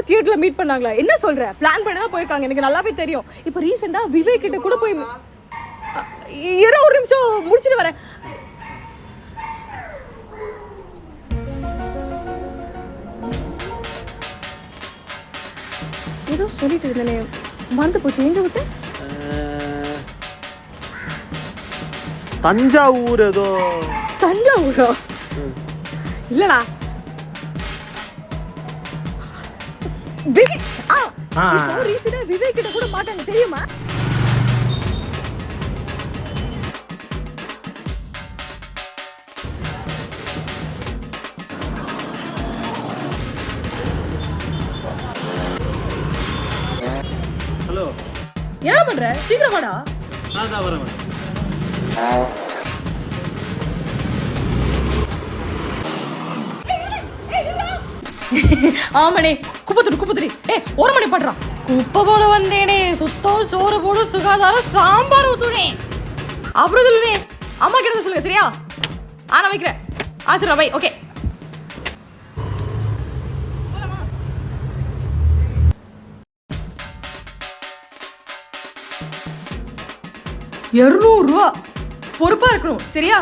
தியேட்டர்ல மீட் பண்ணாங்களா? என்ன சொல்ற? பிளான் பண்ணி தான் போயிருக்காங்க, எனக்கு நல்லாவே தெரியும். இப்போ ரீசெண்டா விவேக் கிட்ட கூட போய் ஒரு நிமிஷம் முடிச்சிட்டு வரேன். ஏதோ சொல்லிட்டு இருந்தேனே, மறந்து போச்சு. எங்க விட்டு? தஞ்சாவூர். ஏதோ தஞ்சாவூரா? இல்லடா, விவேக். இப்போ ரீசெண்டா விவேக் கிட்ட கூட மாட்டாங்க, தெரியுமா? ஹலோ, என்ன பண்ற? சீக்கிரம் வாடா. நான் தான் வரேன். ஆமாண்ணே, குப்பத்துடு. ஒரு மணி பண்றான். குப்பை போல வந்தேனே, சுத்தம் சோறு போடு சுகாதாரம் சாம்பார் ஊத்துனே. அப்புறம் சொல்லுனே, அம்மா கிட்ட சொல்லுங்க, சரியா? நான் வைக்கிறேன். சரி பை. ஓகே. 200 ரூபா பொறுப்பா இருக்கணும், சரியா?